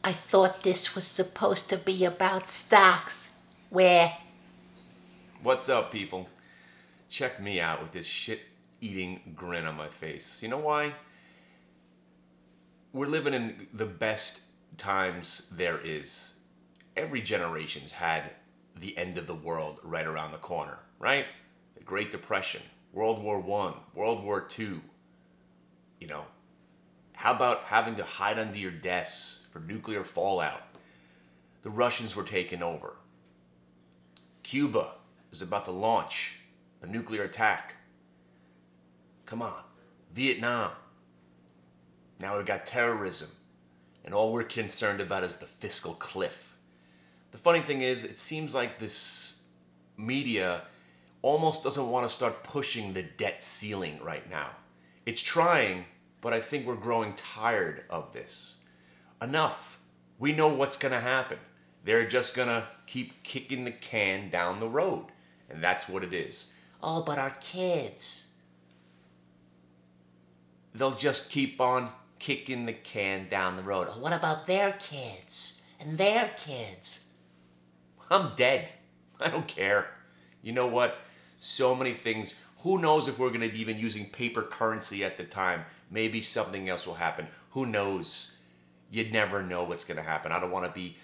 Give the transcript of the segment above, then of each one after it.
I thought this was supposed to be about stocks. Where? What's up, people? Check me out with this shit-eating grin on my face. You know why? We're living in the best times there is. Every generation's had the end of the world right around the corner, right? The Great Depression, World War I, World War II. You know, how about having to hide under your desks for nuclear fallout? The Russians were taking over. Cuba is about to launch a nuclear attack. Come on. Vietnam. Now we've got terrorism. And all we're concerned about is the fiscal cliff. The funny thing is, it seems like this media almost doesn't want to start pushing the debt ceiling right now. It's trying, but I think we're growing tired of this. Enough. We know what's going to happen. They're just going to keep kicking the can down the road. And that's what it is. Oh, but our kids. They'll just keep on kicking the can down the road. What about their kids? And their kids? I'm dead. I don't care. You know what? So many things. Who knows if we're going to be even using paper currency at the time? Maybe something else will happen. Who knows? You'd never know what's going to happen. I don't want to be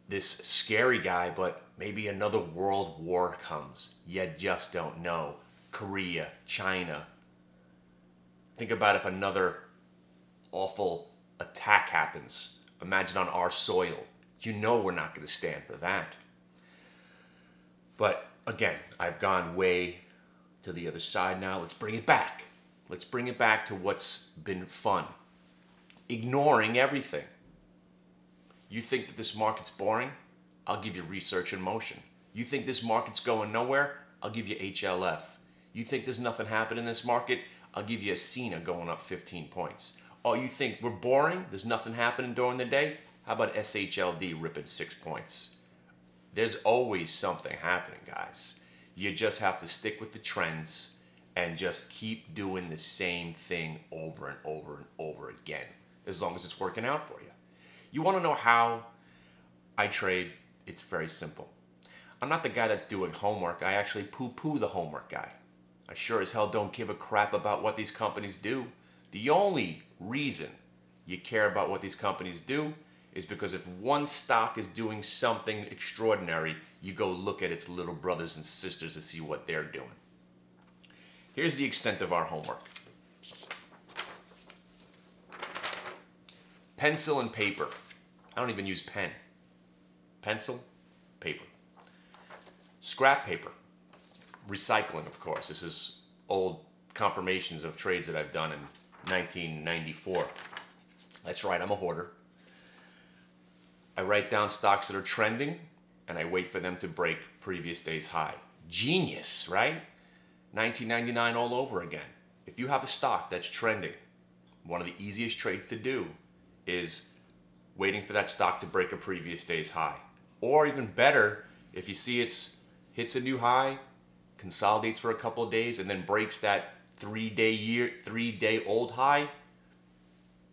this scary guy, but maybe another world war comes. You just don't know. Korea, China. Think about if another awful attack happens. Imagine on our soil. You know we're not going to stand for that. But again, I've gone way to the other side now. Let's bring it back. Let's bring it back to what's been fun. Ignoring everything. You think that this market's boring? I'll give you research in motion. You think this market's going nowhere? I'll give you HLF. You think there's nothing happening in this market? I'll give you a CNA going up 15 points. Oh, you think we're boring? There's nothing happening during the day? How about SHLD ripping 6 points? There's always something happening, guys. You just have to stick with the trends and just keep doing the same thing over and over and over again, as long as it's working out for you. You want to know how I trade? It's very simple. I'm not the guy that's doing homework. I actually poo-poo the homework guy. I sure as hell don't give a crap about what these companies do. The only reason you care about what these companies do is because if one stock is doing something extraordinary, you go look at its little brothers and sisters to see what they're doing. Here's the extent of our homework. Pencil and paper. I don't even use pen. Pencil, paper. Scrap paper. Recycling, of course. This is old confirmations of trades that I've done in 1994. That's right, I'm a hoarder. I write down stocks that are trending, and I wait for them to break previous day's high. Genius, right? 1999 all over again. If you have a stock that's trending, one of the easiest trades to do is waiting for that stock to break a previous day's high. Or even better, if you see it hits a new high, consolidates for a couple of days, and then breaks that 3-day old high,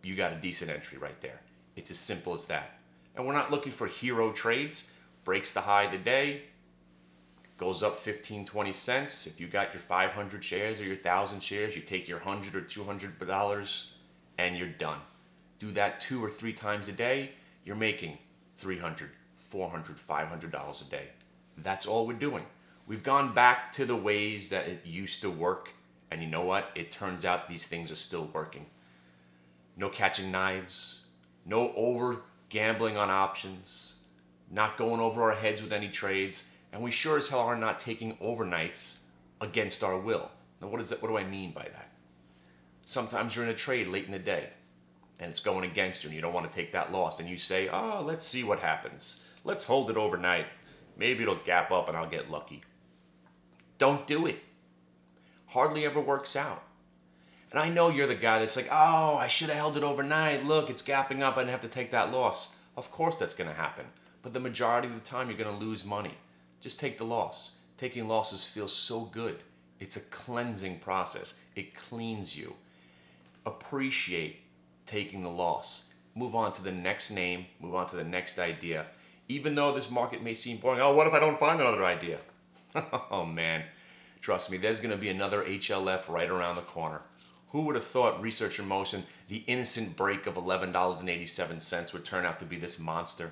you got a decent entry right there. It's as simple as that. And we're not looking for hero trades. Breaks the high of the day, goes up 15, 20 cents. If you got your 500 shares or your 1,000 shares, you take your $100 or $200 and you're done. Do that 2 or 3 times a day, you're making $300, $400, $500 a day. That's all we're doing. We've gone back to the ways that it used to work, and you know what? It turns out these things are still working. No catching knives, no over gambling on options, not going over our heads with any trades, and we sure as hell are not taking overnights against our will. Now what do I mean by that? Sometimes you're in a trade late in the day, and it's going against you, and you don't want to take that loss, and you say, oh, let's see what happens. Let's hold it overnight. Maybe it'll gap up and I'll get lucky. Don't do it. Hardly ever works out. And I know you're the guy that's like, oh, I should have held it overnight. Look, it's gapping up. I didn't have to take that loss. Of course that's going to happen. But the majority of the time you're going to lose money. Just take the loss. Taking losses feels so good. It's a cleansing process. It cleans you. Appreciate taking the loss. move on to the next name, move on to the next idea. Even though this market may seem boring, oh, what if I don't find another idea? Oh man, trust me, there's gonna be another HLF right around the corner. Who would have thought Research in Motion, the innocent break of $11.87 would turn out to be this monster?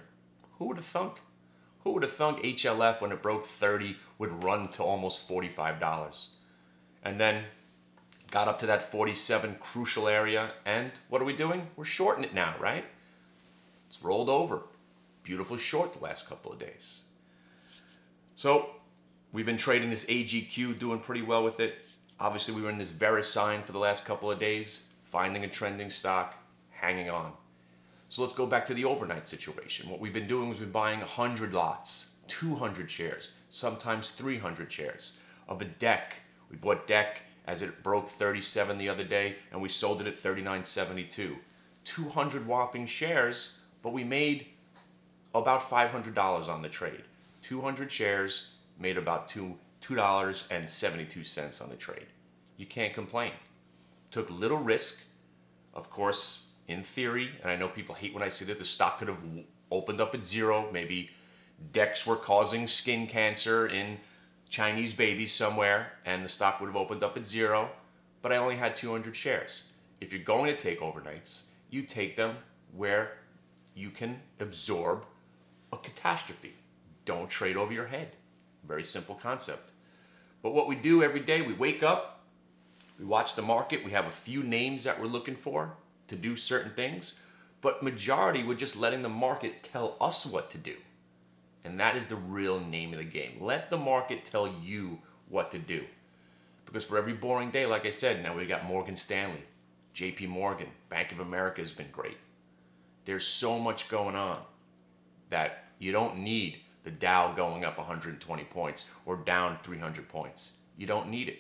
Who would have thunk? Who would have thunk HLF when it broke 30 would run to almost $45? And then got up to that 47 crucial area, and what are we doing? We're shorting it now, right? It's rolled over. Beautiful short the last couple of days. So we've been trading this AGQ, doing pretty well with it. Obviously, we were in this VeriSign for the last couple of days, finding a trending stock, hanging on. So let's go back to the overnight situation. What we've been doing is we've been buying 100 lots, 200 shares, sometimes 300 shares of a deck. We bought deck as it broke 37 the other day, and we sold it at 39.72. 200 whopping shares, but we made about $500 on the trade. 200 shares made about $2.72 on the trade. You can't complain. Took little risk. Of course, in theory, and I know people hate when I say that, the stock could have opened up at zero. Maybe decks were causing skin cancer in Chinese babies somewhere, and the stock would have opened up at zero, but I only had 200 shares. If you're going to take overnights, you take them where you can absorb a catastrophe. Don't trade over your head. Very simple concept. But what we do every day, we wake up, we watch the market, we have a few names that we're looking for to do certain things, but majority we're just letting the market tell us what to do. And that is the real name of the game. Let the market tell you what to do. Because for every boring day, like I said, now we got Morgan Stanley, JP Morgan, Bank of America has been great. There's so much going on that you don't need the Dow going up 120 points or down 300 points. You don't need it.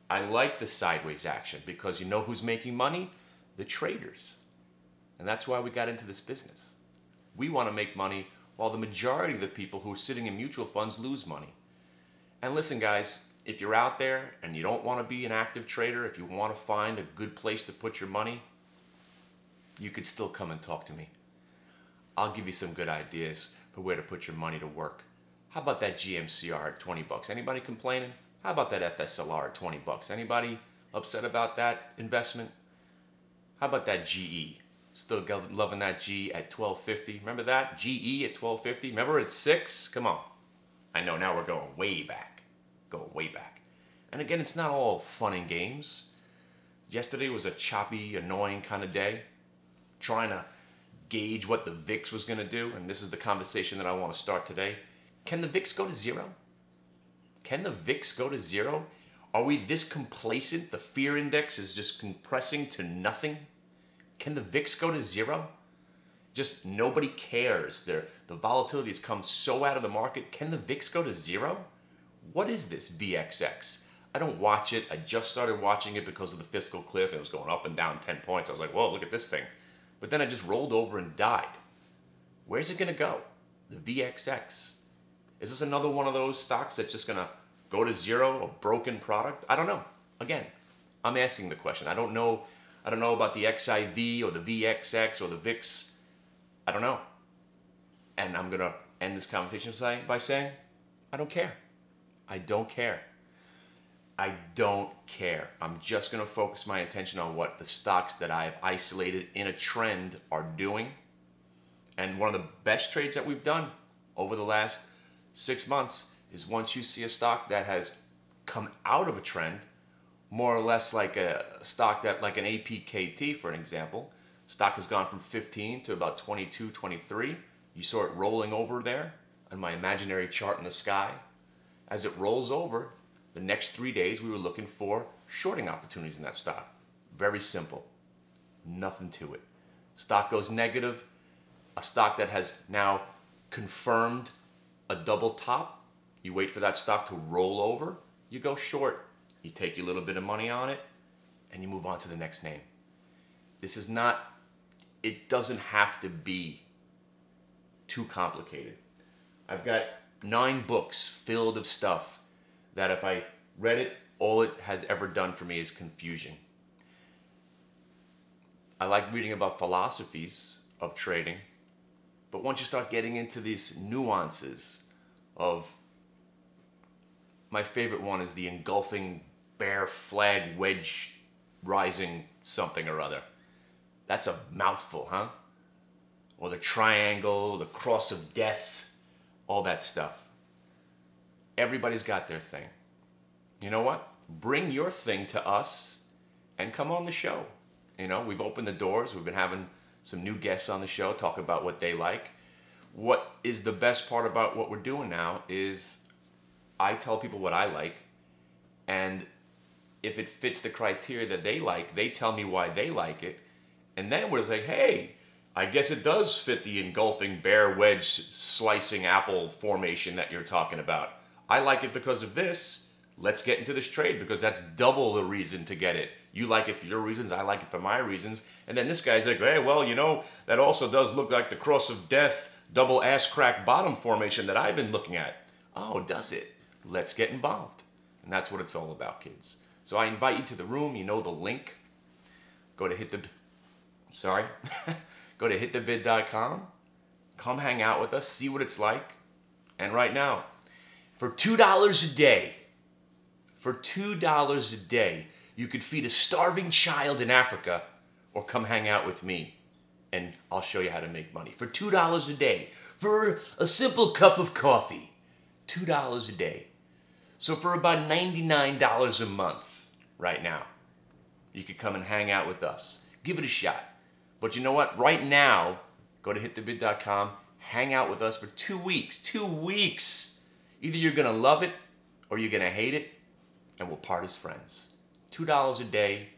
I like the sideways action because you know who's making money? The traders. And that's why we got into this business. We want to make money while the majority of the people who are sitting in mutual funds lose money. And listen, guys, if you're out there and you don't want to be an active trader, if you want to find a good place to put your money, you could still come and talk to me. I'll give you some good ideas for where to put your money to work. How about that GMCR at 20 bucks? Anybody complaining? How about that FSLR at 20 bucks? Anybody upset about that investment? How about that GE? Still loving that G at 12.50. Remember that? GE at 12.50. Remember at 6? Come on. I know now we're going way back. Going way back. And again, it's not all fun and games. Yesterday was a choppy, annoying kind of day. Trying to gauge what the VIX was going to do. And this is the conversation that I want to start today. Can the VIX go to zero? Can the VIX go to zero? Are we this complacent? The fear index is just compressing to nothing? Can the VIX go to zero? Just nobody cares. The volatility has come so out of the market. Can the VIX go to zero? What is this VXX? I don't watch it. I just started watching it because of the fiscal cliff. It was going up and down 10 points. I was like, whoa, look at this thing. But then I just rolled over and died. Where's it going to go? The VXX. Is this another one of those stocks that's just going to go to zero, a broken product? I don't know. Again, I'm asking the question. I don't know about the XIV or the VXX or the VIX. I don't know. And I'm going to end this conversation by saying, I don't care. I don't care. I don't care. I'm just going to focus my attention on what the stocks that I've isolated in a trend are doing. And one of the best trades that we've done over the last 6 months is once you see a stock that has come out of a trend, more or less like a stock that, like an APKT, for an example, stock has gone from 15 to about 22, 23. You saw it rolling over there on my imaginary chart in the sky. As it rolls over, the next 3 days we were looking for shorting opportunities in that stock. Very simple. Nothing to it. Stock goes negative. A stock that has now confirmed a double top. You wait for that stock to roll over. You go short. You take your little bit of money on it and you move on to the next name. This is not, it doesn't have to be too complicated. I've got 9 books filled of stuff that if I read it, all it has ever done for me is confusion. I like reading about philosophies of trading. But once you start getting into these nuances of, my favorite one is the engulfing bear flag wedge rising something or other. That's a mouthful, huh? Or the triangle, the cross of death, all that stuff. Everybody's got their thing. You know what? Bring your thing to us and come on the show. You know, we've opened the doors. We've been having some new guests on the show talk about what they like. What is the best part about what we're doing now is I tell people what I like, and if it fits the criteria that they like, they tell me why they like it, and then we're like, hey, I guess it does fit the engulfing bear wedge slicing apple formation that you're talking about. I like it because of this. Let's get into this trade because that's double the reason to get it. You like it for your reasons, I like it for my reasons. And then this guy's like, hey, well, you know, that also does look like the cross of death, double ass crack bottom formation that I've been looking at. Oh, does it? Let's get involved. And that's what it's all about, kids. So I invite you to the room. You know the link. Go to Go to hitthebid.com. Come hang out with us. See what it's like. And right now, for $2 a day, you could feed a starving child in Africa or come hang out with me and I'll show you how to make money. For $2 a day, for a simple cup of coffee, $2 a day. So for about $99 a month right now, you could come and hang out with us. Give it a shot. But you know what? Right now, go to hitthebid.com, hang out with us for 2 weeks. 2 weeks. Either you're going to love it or you're going to hate it, and we'll part as friends. $2 a day,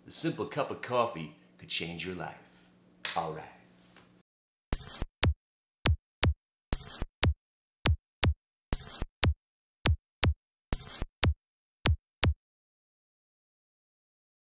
the simple cup of coffee could change your life. All right.